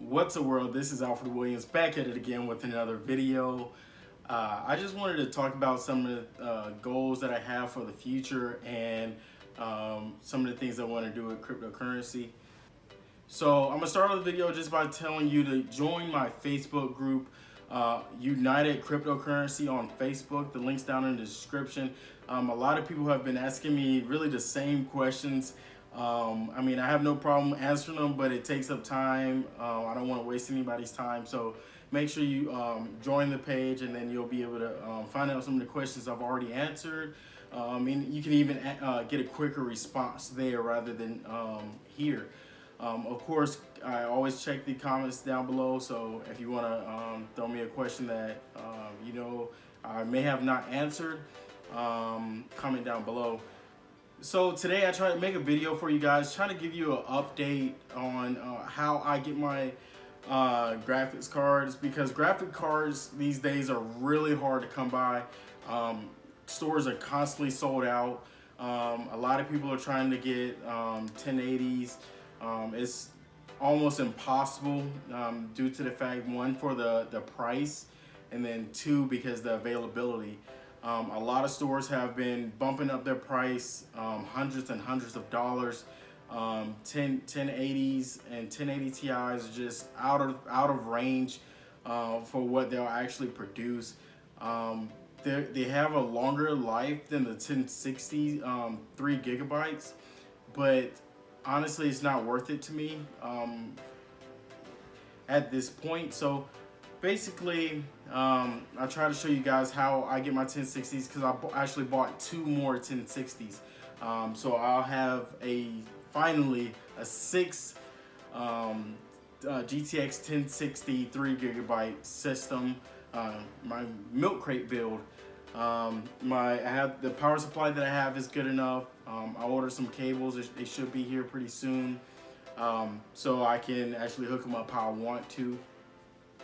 What's up, world? This is Alfred Williams back at it again with another video. I just wanted to talk about some of the goals that I have for the future and some of the things I want to do with cryptocurrency. So I'm gonna start off the video just by telling you to join my Facebook group, United Cryptocurrency on Facebook. The link's down in the description. A lot of people have been asking me really the same questions. I mean, I have no problem answering them, but it takes up time. I don't want to waste anybody's time. So make sure you join the page, and then you'll be able to find out some of the questions I've already answered. And you can even get a quicker response there rather than here. Of course, I always check the comments down below. So if you want to throw me a question that I may have not answered, comment down below. So today I tried to make a video for you guys, trying to give you an update on how I get my graphics cards, because graphic cards these days are really hard to come by. Stores are constantly sold out. A lot of people are trying to get 1080s. It's almost impossible due to the fact, one, for the price, and then two, because the availability. A lot of stores have been bumping up their price hundreds and hundreds of dollars. 1080s and 1080 Ti's are just out of range for what they'll actually produce. They have a longer life than the 1060, 3 gigabytes, but honestly, it's not worth it to me at this point. So basically, I try to show you guys how I get my 1060s, because I actually bought 2 more 1060s. So I'll have finally a 6 GTX 1060 3 gigabyte system. My milk crate build. I have the power supply that I have is good enough. I ordered some cables. They should be here pretty soon, so I can actually hook them up how I want to.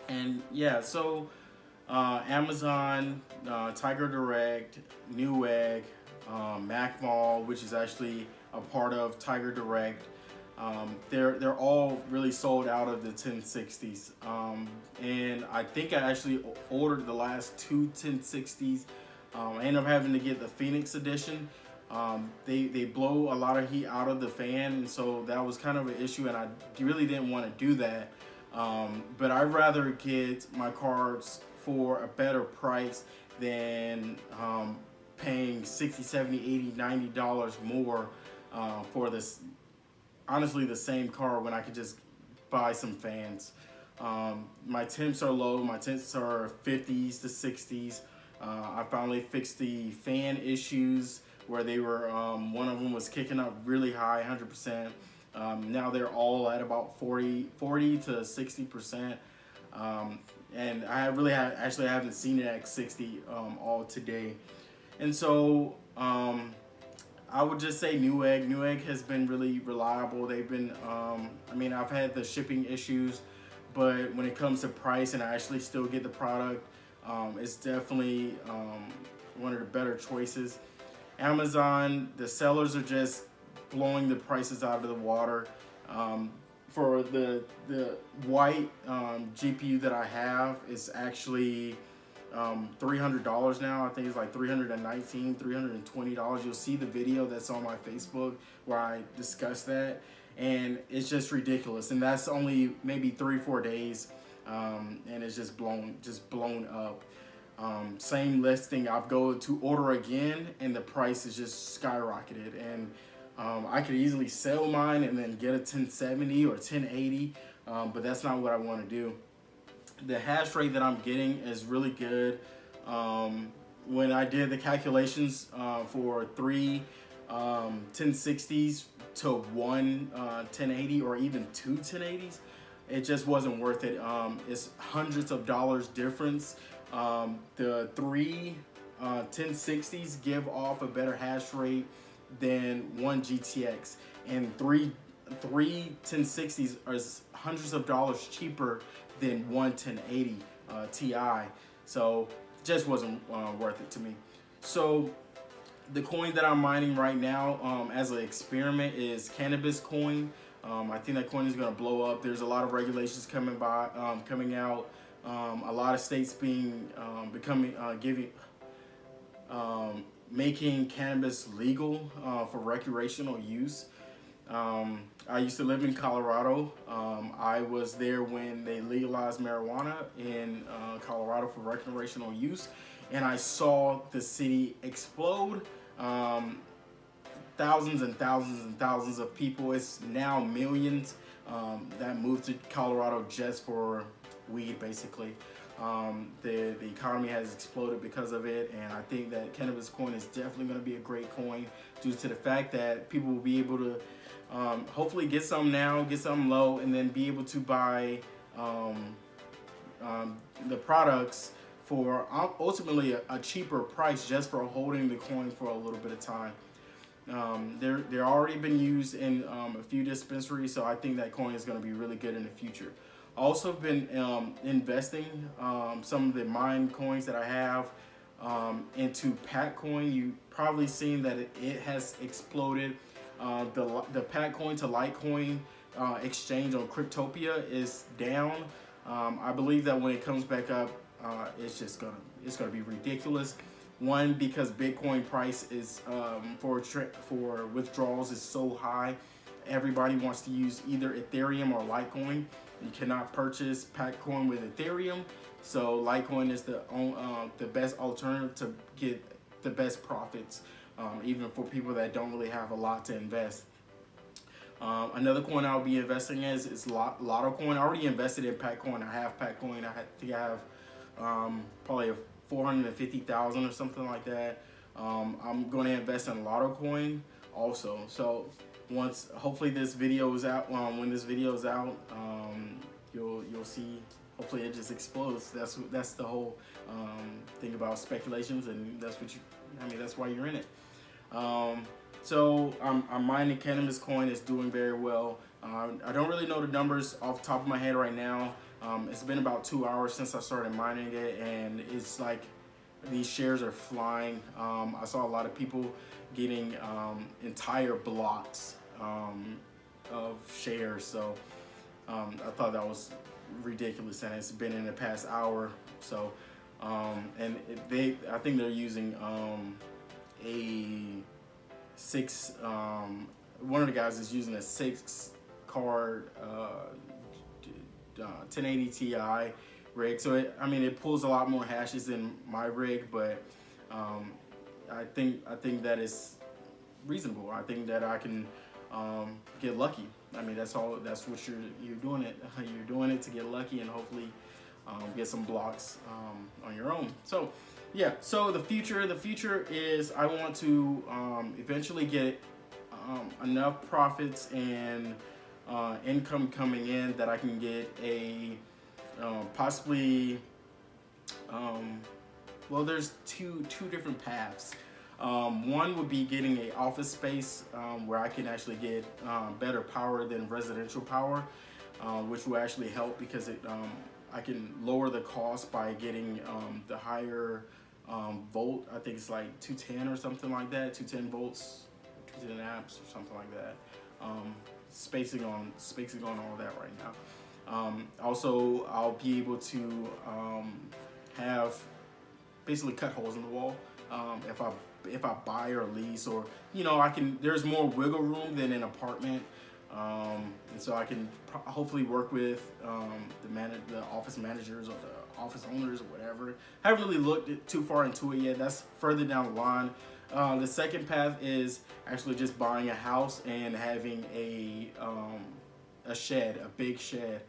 And yeah, so Amazon, Tiger Direct, Newegg, Mac Mall, which is actually a part of Tiger Direct, they're all really sold out of the 1060s. And I think I actually ordered the last 2 1060s. I ended up having to get the Phoenix edition. They blow a lot of heat out of the fan, and so that was kind of an issue, and I really didn't want to do that. But I'd rather get my cards for a better price than paying $60, $70, $80, $90 more for this, honestly, the same card, when I could just buy some fans. My temps are low. My temps are 50s to 60s. I finally fixed the fan issues where they were, one of them was kicking up really high, 100%. Now they're all at about 40 to 60%. And I actually haven't seen it at 60 all today. And so I would just say Newegg. Newegg has been really reliable. They've been, I mean, I've had the shipping issues, but when it comes to price and I actually still get the product, it's definitely one of the better choices. Amazon, the sellers are just blowing the prices out of the water. For the white GPU that I have, is actually $300 now. I think it's like $319, $320. You'll see the video that's on my Facebook where I discuss that, and it's just ridiculous. And that's only maybe 3-4 days, and it's just blown up. Same listing, I've go to order again, and the price is just skyrocketed. And I could easily sell mine and then get a 1070 or 1080, but that's not what I want to do. The hash rate that I'm getting is really good. When I did the calculations for 3 1060s to 1 1080, or even 2 1080s, it just wasn't worth it. It's hundreds of dollars difference. The 3 1060s give off a better hash rate than 1 GTX, and 3 1060s are hundreds of dollars cheaper than 1 1080 Ti. So just wasn't worth it to me. So the coin that I'm mining right now as an experiment is Cannabis coin. I think that coin is going to blow up. There's a lot of regulations coming out. A lot of states making cannabis legal for recreational use. I used to live in Colorado. I was there when they legalized marijuana in Colorado for recreational use, and I saw the city explode. Thousands and thousands and thousands of people. It's now millions that moved to Colorado just for weed, basically. The economy has exploded because of it, and I think that cannabis coin is definitely going to be a great coin due to the fact that people will be able to hopefully get some now, get some low, and then be able to buy the products for ultimately a cheaper price just for holding the coin for a little bit of time. They're already been used in a few dispensaries, so I think that coin is going to be really good in the future. Also been investing some of the mine coins that I have into Pat coin. You probably seen that it has exploded. The Pat coin to Litecoin exchange on Cryptopia is down. I believe that when it comes back up, it's gonna be ridiculous. One, because Bitcoin price is for withdrawals is so high. Everybody wants to use either Ethereum or Litecoin. You cannot purchase Patcoin with Ethereum, so Litecoin is the best alternative to get the best profits, even for people that don't really have a lot to invest. Another coin I'll be investing in is Lotto coin. I already invested in Patcoin. I have Patcoin. I think I have probably a 450,000 or something like that. I'm going to invest in Lotto coin also. So once, hopefully this video is out, when this video is out, you'll see, hopefully it just explodes. That's the whole thing about speculations, and that's why you're in it. So I'm mining cannabis coin. It's doing very well. I don't really know the numbers off the top of my head right now. It's been about 2 hours since I started mining it, and it's like these shares are flying. I saw a lot of people getting entire blocks of shares, so I thought that was ridiculous, and it's been in the past hour. So and I think they're using a 6 one of the guys is using a 6 card 1080 Ti rig, so it pulls a lot more hashes than my rig, but I think that is reasonable. I think that I can get lucky. That's what you're doing it. You're doing it to get lucky and hopefully get some blocks on your own. So yeah, so the future is I want to eventually get enough profits and income coming in that I can get a possibly well, there's two different paths. One would be getting an office space where I can actually get better power than residential power, which will actually help because I can lower the cost by getting the higher volt. I think it's like 210 or something like that, 210 volts, 210 amps or something like that. Spacing on all that right now. Also, I'll be able to have basically cut holes in the wall if I buy or lease, or there's more wiggle room than an apartment, and so I can hopefully work with the office managers or the office owners or whatever. I haven't really looked too far into it yet. That's further down the line. The second path is actually just buying a house and having a shed, a big shed,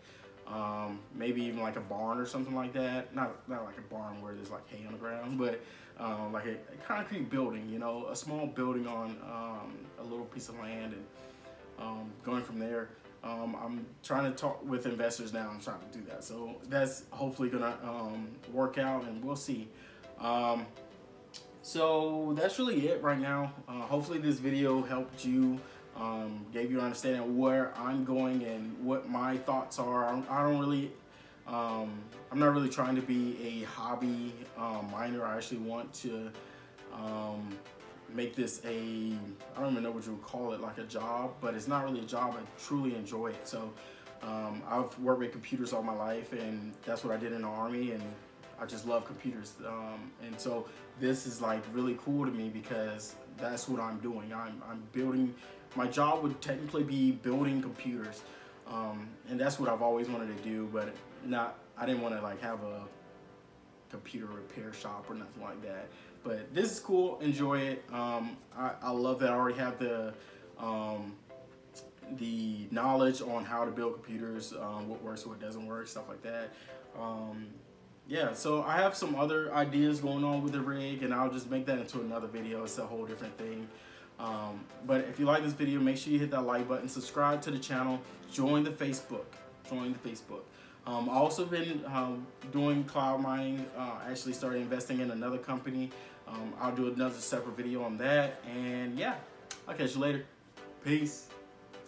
maybe even like a barn or something like that. Not like a barn where there's like hay on the ground, but like a concrete building, a small building on a little piece of land, and going from there. I'm trying to talk with investors now. I'm trying to do that, so that's hopefully gonna work out, and we'll see. So that's really it right now. Hopefully this video helped you, gave you an understanding of where I'm going and what my thoughts are. I'm not really trying to be a hobby miner. I actually want to make this a, I don't even know what you would call it, like a job, but it's not really a job. I truly enjoy it. So I've worked with computers all my life, and that's what I did in the Army, and I just love computers. And so this is like really cool to me because that's what I'm doing. I'm building, my job would technically be building computers. And that's what I've always wanted to do, but I didn't want to like have a computer repair shop or nothing like that. But this is cool, enjoy it. I love that I already have the knowledge on how to build computers, what works, what doesn't work, stuff like that. Yeah, so I have some other ideas going on with the rig, and I'll just make that into another video. It's a whole different thing. But if you like this video, make sure you hit that like button, subscribe to the channel, join the Facebook. I've also been doing cloud mining. Actually started investing in another company. I'll do another separate video on that. And yeah, I'll catch you later. Peace.